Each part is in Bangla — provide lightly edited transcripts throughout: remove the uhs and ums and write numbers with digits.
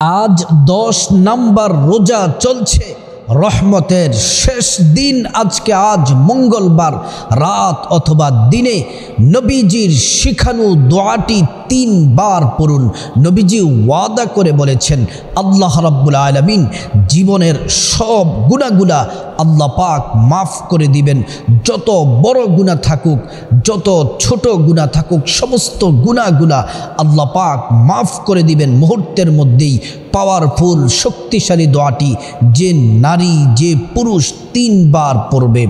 आज 10 नम्बर रोजा चलছে রহমতের শেষ দিন। আজকে আজ মঙ্গলবার রাত অথবা দিনে নবীজির শিখানো দোয়াটি 3 বার পড়ুন। নবীজি ওয়াদা করে বলেছেন আল্লাহ রাব্বুল আলামিন জীবনের সব গুনাহগুলা আল্লাহ পাক মাফ করে দিবেন। যত বড় গুনাহ থাকুক, যত ছোট গুনাহ থাকুক, সমস্ত গুনাহগুলা আল্লাহ পাক মাফ করে দিবেন মুহূর্তের মধ্যেই। পাওয়ারফুল শক্তিশালী দোয়াটি যে নারী যে পুরুষ 3 বার পড়বে।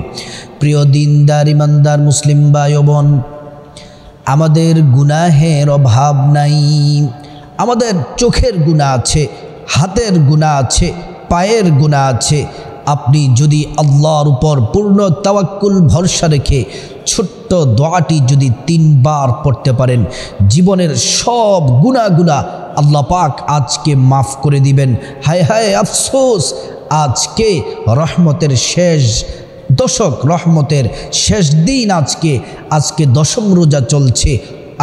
প্রিয় দিনদার ইমানদার মুসলিম ভাই ও বোন, আমাদের গুনাহের অভাব নাই। আমাদের চোখের গুনাহ আছে, হাতের গুনাহ আছে, পায়ের গুনাহ আছে। আপনি যদি আল্লাহর উপর পূর্ণ তাওয়াক্কুল ভরসা রেখে ছোট্ট দোয়াটি যদি 3 বার পড়তে পারেন, জীবনের সব গুনাহগুলা আল্লাহ পাক আজকে মাফ করে দিবেন। হায় হায় আফসোস, আজকে রহমতের শেষ দশক, রহমতের শেষ দিন। আজকে 10ম রোজা চলছে।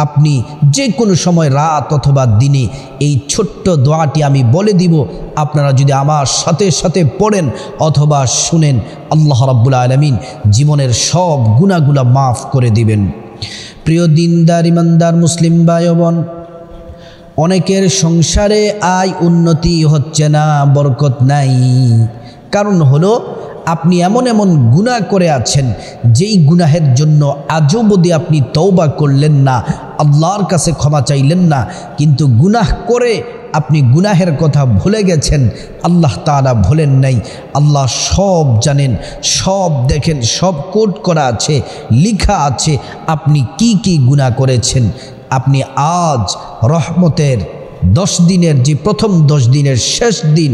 আপনি যে কোনো সময় রাত অথবা দিনে এই ছোট্ট দোয়াটি আমি বলে দিব, আপনারা যদি আমার সাথে সাথে পড়েন অথবা শুনেন, আল্লাহ রাব্বুল আলামিন জীবনের সব গুনাহগুলা মাফ করে দিবেন। প্রিয় দিনদার ইমানদার মুসলিম ভাই ও বোন, অনেকের সংসারে আয় উন্নতি হচ্ছে না, বরকত নাই। কারণ হলো আপনি এমন এমন গুনাহ করে আছেন যেই গুনাহের জন্য আজও অবধি আপনি তওবা করলেন না, আল্লাহর কাছে ক্ষমা চাইলেন না। কিন্তু গুনাহ করে আপনি গুনাহের কথা ভুলে গেছেন, আল্লাহ তাআলা ভুলেন নাই। আল্লাহ সব জানেন, সব দেখেন, সব কোড করা আছে, লেখা আছে আপনি কি কি গুনাহ করেছেন। আপনি আজ রহমতের 10 দিনের যে প্রথম 10 দিনের শেষ দিন,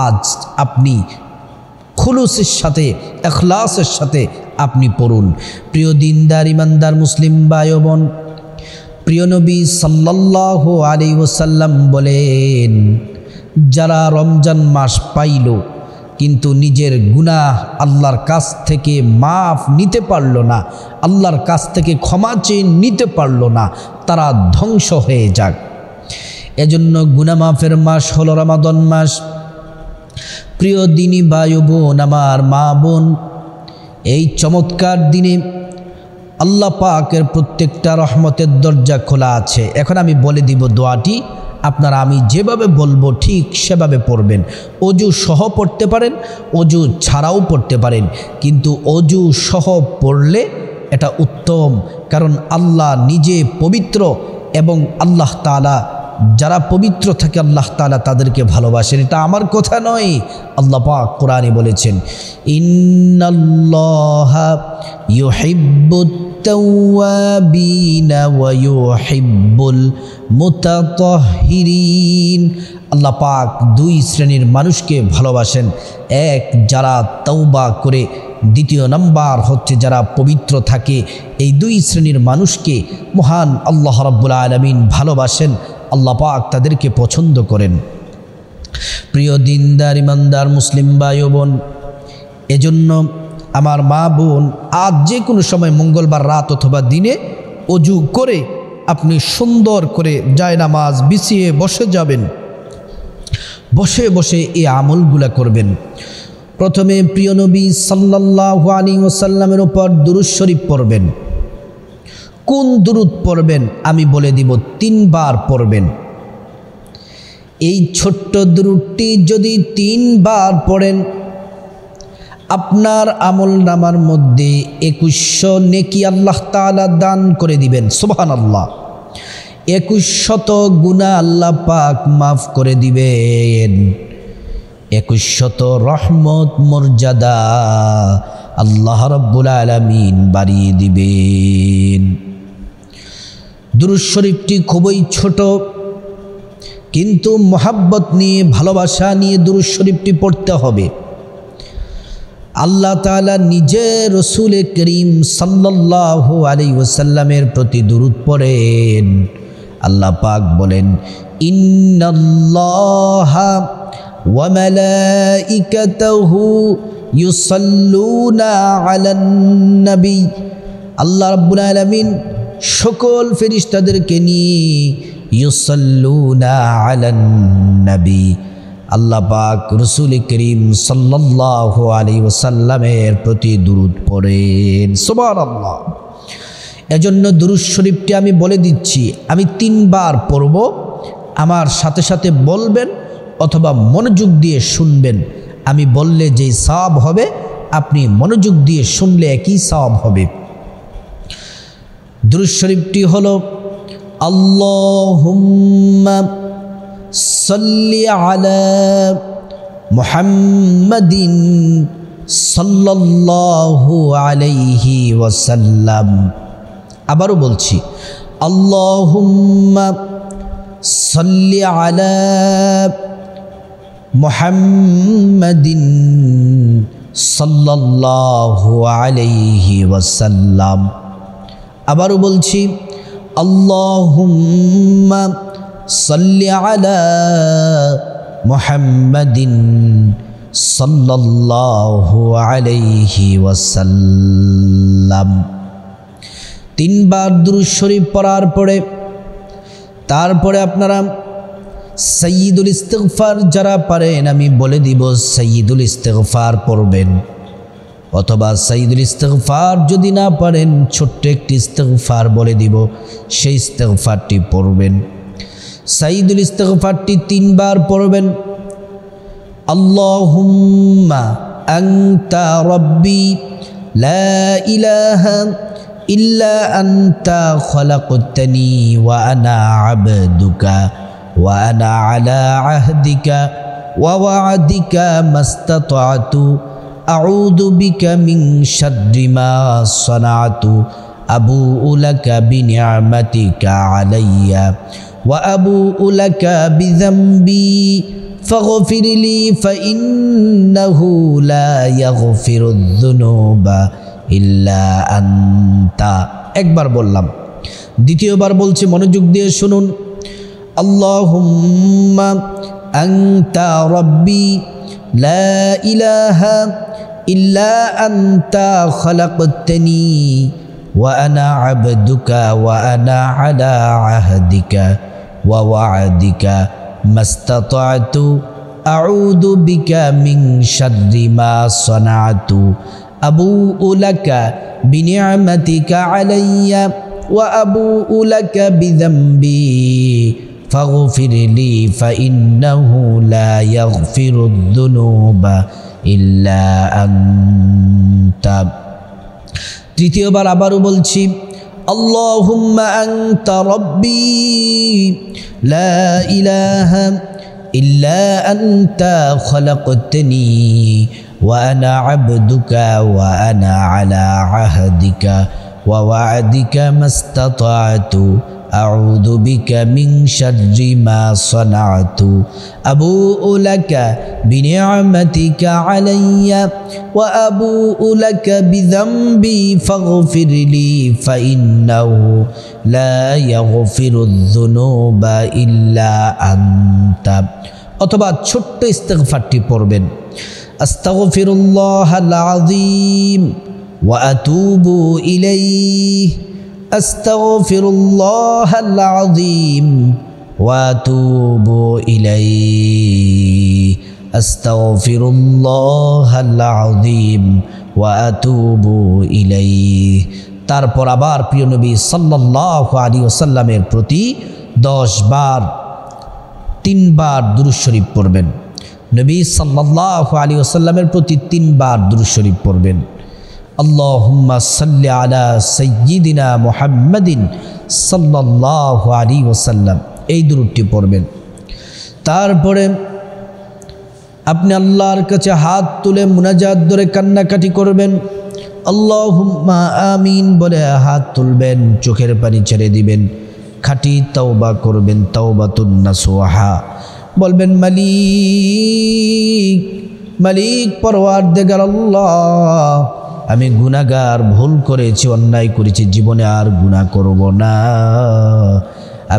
আজ আপনি খুলুসের সাথে, ইখলাসের সাথে আপনি পড়ুন। প্রিয় দিনদার ইমানদার মুসলিম ভাই ও বোন, প্রিয় নবী সাল্লাল্লাহু আলাইহি ওয়াসাল্লাম বলেন, যারা রমজান মাস পাইল কিন্তু নিজের গুনাহ আল্লাহর কাছ থেকে মাফ নিতে পারল না, আল্লাহর কাছ থেকে ক্ষমা চেয়ে নিতে পারল না, তারা ধ্বংস হয়ে যাক। এজন্য গুনাহ মাফের মাস হলো রমাদান মাস। প্রিয় দিনী ভাই ও বোন, আমার মা বোন, এই চমৎকার দিনে আল্লাহ পাকের প্রত্যেকটা রহমতের দরজা খোলা আছে। এখন আমি বলে দিব দোয়াটি, আপনারা আমি যেভাবে বলবো ঠিক সেভাবে পড়বেন। অজু সহ পড়তে পারেন, অজু ছাড়াও পড়তে পারেন, কিন্তু অজু সহ পড়লে এটা উত্তম। কারণ আল্লাহ নিজে পবিত্র এবং আল্লাহ তাআলা যারা পবিত্র থাকে আল্লাহ তাআলা তাদেরকে ভালোবাসেন। এটা আমার কথা নয়, আল্লাহ পাক কোরআনে বলেছেন, ইন্নাল্লাহা ইউহিব্বুত তাওয়াবিনা ওয়া ইউহিব্বুল মুতাতাহহিরিন। আল্লাহ পাক 2 শ্রেণীর মানুষকে ভালোবাসেন। এক, যারা তওবা করে, দ্বিতীয় নাম্বার হচ্ছে যারা পবিত্র থাকে। এই 2 শ্রেণীর মানুষকে মহান আল্লাহ রাব্বুল আলামিন ভালোবাসেন, আল্লাহ পাক তাদেরকে পছন্দ করেন। প্রিয় দিনদার ইমানদার মুসলিম ভাই ও বোন, এজন্য আমার মা বোন, আজ যে কোনো সময় মঙ্গলবার রাত অথবা দিনে অজু করে আপনি সুন্দর করে জায়নামাজ বিছিয়ে বসে যাবেন, বসে বসে এই আমলগুলা করবেন। প্রথমে প্রিয় নবী সাল্লাল্লাহু আলাইহি ওয়াসাল্লামের উপর দুরূদ শরীফ পড়বেন। কোন দুরূদ পড়বেন আমি বলে দিব, 3 বার পড়বেন। এই ছোট্ট দুরূদটি যদি 3 বার পড়েন, আপনার আমল নামার মধ্যে 2100 নেকি আল্লাহ তাআলা দান করে দিবেন। সুবহানাল্লাহ। 2100 গুনাহ আল্লাহ পাক মাফ করে দিবেন। 2100 রহমত মর্যাদা আল্লাহ রাব্বুল আলামিন বাড়িয়ে দিবেন। দুরূদ শরীফটি খুবই ছোট, কিন্তু মোহাব্বত নিয়ে, ভালোবাসা নিয়ে দুরূদ শরীফটি পড়তে হবে। আল্লাহ তাআলা নিজে রসুল করিম সাল্লাল্লাহু আলাইহি ওয়াসাল্লামের প্রতি দুরূদ পড়েন। আল্লাহ পাক বলেন, ইন্নাল্লাহা ওয়া মালাইকাতাহু ইউসাল্লুনা আলান নবী। আল্লাহ রাব্বুল আলামিন সকল ফেরেশতাদেরকে নিয়ে ইউসাল্লুনা আলান নবী। আল্লাহ পাক রাসূল করিম সাল্লাল্লাহু আলাইহি ওয়াসাল্লামের প্রতি দুরূদ পড়েন। সুবহানাল্লাহ। এজন্য দুরূদ শরীফটি আমি বলে দিচ্ছি, আমি 3 বার পড়ব, আমার সাথে সাথে বলবেন অথবা মনোযোগ দিয়ে শুনবেন। আমি বললে যেই সওয়াব হবে, আপনি মনোযোগ দিয়ে শুনলে একই সওয়াব হবে। দুরূদ শরীফটি হলো আল্লাহুম্মা সাল্লি আলা মুহাম্মাদিন সাল্লাল্লাহু আলাইহি ওয়াসাল্লাম। আবারও বলছি, আল্লাহুম্মা সাল্লি আলা মুহাম্মাদিন সাল্লাল্লাহু আলাইহি ওয়াসাল্লাম। আবারও বলছি, আল্লাহুম্মা সাল্লি আলা মুহাম্মাদিন সাল্লাল্লাহু আলাইহি ওয়াসাল্লাম। 3 বার দুরূদ শরীফ পড়ার পরে তারপরে আপনারা সাইয়্যিদুল ইস্তিগফার যারা পারেন, আমি বলে দিব সাইয়্যিদুল ইস্তিগফার পড়বেন, অথবা সাইয়্যিদুল ইস্তিগফার যদি না পারেন ছোট্ট একটি ইস্তিগফার বলে দিব, সেই ইস্তিগফারটি পড়বেন। সাইয়্যিদুল ইস্তিগফারটি 3 বার পড়বেন। আল্লাহুম্মা আনতা রাব্বি লা ইলাহা ইল্লা আনতা খলাকতানি ওয়া আনা আবদুকা ওয়া আনা আলা আহদিকা ওয়া ওয়া'দিকা মাস্তাতা'তু আউযু বিকা মিন শাররি মা সানা'তু আবুউ লাকা বিনি'মাতিকা আলাইয়া ওয়া আবুউ লাকা বিযামবি ফাগফির লি ফাইন্নাহু লা ইয়াগফিরুয যুনুবা ইল্লা আনতা। একবার বললাম, দ্বিতীয়বার বলছি, মনোযোগ দিয়ে শুনুন। আল্লাহুম্মা আনতা রাব্বি লা ইলাহা ইল্লা আনতা খলাকতানি ওয়া আনা আবদুকা ওয়া আনা আলা আহদিকা ওয়া ওয়া'দিকা মাস্তাতা'তু আউযু বিকা মিন শাররি মা সানা'তু আবুউ লাকা বিনি'মাতিকা আলাইয়া ওয়া আবুউ লাকা বিযামবি ফাগফির লি ফাইন্নাহু লা ইয়াগফিরুয যুনুবা ইল্লা আনতা। তৃতীয়বার আবারও বলছি, আল্লাহুম্মা আনতা রাব্বি লা ইলাহা ইল্লা আনতা খলাকতানি ওয়া আনা আবদুকা ওয়া আনা আলা আহদিকা ওয়া ওয়া'দিকা মাস্তাতা'তু আউযু বিকা মিন শাররি মা সানা'তু আবুউ লাকা বিনি'মাতিকা আলাইয়া ওয়া আবুউ লাকা বিযামবি ফাগফির লি ফাইন্নাহু লা ইয়াগফিরুয যুনুবা ইল্লা আনতা। অথবা ছোট্ট ইস্তিগফারটি পড়বেন, আস্তাগফিরুল্লাহাল আযীম ওয়া আতুবু ইলাইহি আস্তাগফিরুল্লাহাল আযীম ওয়া আতুবু ইলাইহি আস্তাগফিরুল্লাহাল আযীম ওয়া আতুবু ইলাইহি। তারপর আবার প্রিয় নবী সাল্লাল্লাহু আলাইহি ওয়াসাল্লামের প্রতি 10 বার 3 বার দুরূদ শরীফ পড়বেন। নবী সাল্লাল্লাহু আলাইহি ওয়াসাল্লামের প্রতি 3 বার দুরূদ শরীফ পড়বেন। আল্লাহুম্মা সাল্লি আলা সাইয়্যিদিনা মুহাম্মাদিন সাল্লাল্লাহু আলাইহি ওয়াসাল্লাম, এই দুরূদটি পড়বেন। তারপরে আপনি আল্লাহর কাছে হাত তুলে মুনাজাত ধরে কান্নাকাটি করবেন। আল্লাহুম্মা আমিন বলে হাত তুলবেন, চোখের পানি ছেড়ে দিবেন, খাঁটি তওবা করবেন, তাওবাতুন নাসুহা। বলবেন, মালিক মালিক পরওয়ারদিগার আল্লাহ, আমি গুনাহগার, ভুল করেছি, অন্যায় করেছি, জীবনে আর গুনাহ করব না।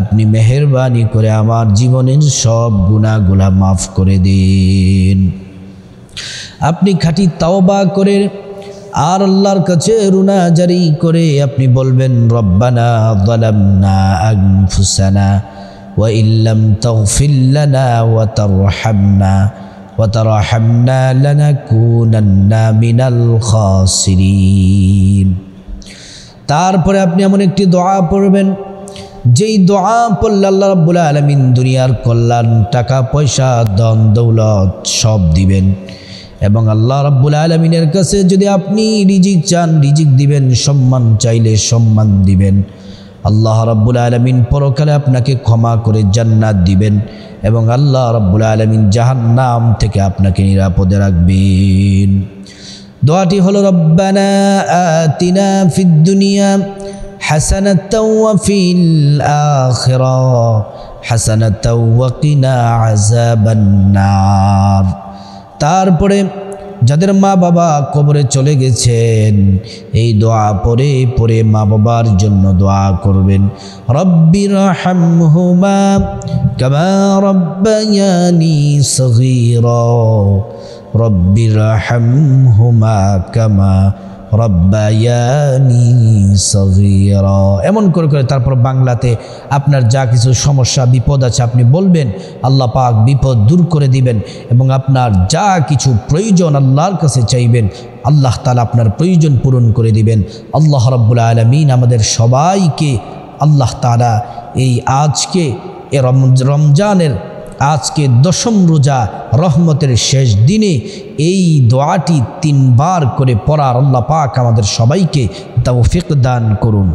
আপনি মেহেরবানি করে আমার জীবনের সব গুনাহগুলা মাফ করে দিন। আপনি খাঁটি তাওবা করে আর আল্লাহর কাছে রুনা জারি করে আপনি বলবেন, রব্বানা যালামনা আনফুসানা وإن لم تغفر لنا وترحمنا لنكونن من الخاسرين। তারপরে আপনি এমন একটি দোয়া পড়বেন যেই দোয়া পড়লে আল্লাহ রাব্বুল আলামিন দুনিয়ার কল্যাণ, টাকা পয়সা, ধন দৌলত সব দিবেন। এবং আল্লাহ রাব্বুল আলামিনের কাছে যদি আপনি রিজিক চান রিজিক দিবেন, সম্মান চাইলে সম্মান দিবেন। আল্লাহ রাব্বুল আলামিন পরকালে আপনাকে ক্ষমা করে জান্নাত দিবেন এবং আল্লাহ রাব্বুল আলামিন জাহান্নাম থেকে আপনাকে নিরাপদে রাখবেন। দোয়াটি হলো রব্বানা আতিনা ফিদ দুনিয়া হাসানাতাও ওয়া ফিল আখিরাহ হাসানাতাও ওয়া কিনা আযাবান নার। তারপরে যাদের মা বাবা কবরে চলে গেছেন এই দোয়া পড়ে পড়ে মা বাবার জন্য দোয়া করবেন, রব্বিরহামহুমা কামা রব্বায়ানি সগীরা রব্বিরহামহুমা কামা রব্বায়ানি সগীরা। এমন করে করে তারপর বাংলাতে আপনার যা কিছু সমস্যা বিপদ আছে আপনি বলবেন, আল্লাহ পাক বিপদ দূর করে দিবেন এবং আপনার যা কিছু প্রয়োজন আল্লাহর কাছে চাইবেন, আল্লাহ তাআলা আপনার প্রয়োজন পূরণ করে দিবেন। আল্লাহ রাব্বুল আলামিন আমাদের সবাইকে আল্লাহ তাআলা এই আজকে রমজানের আজকে 10ম রোজা রহমতের শেষ দিনে এই দোয়াটি 3 বার করে পড়ার আল্লাহ পাক আমাদের সবাইকে তৌফিক দান করুন।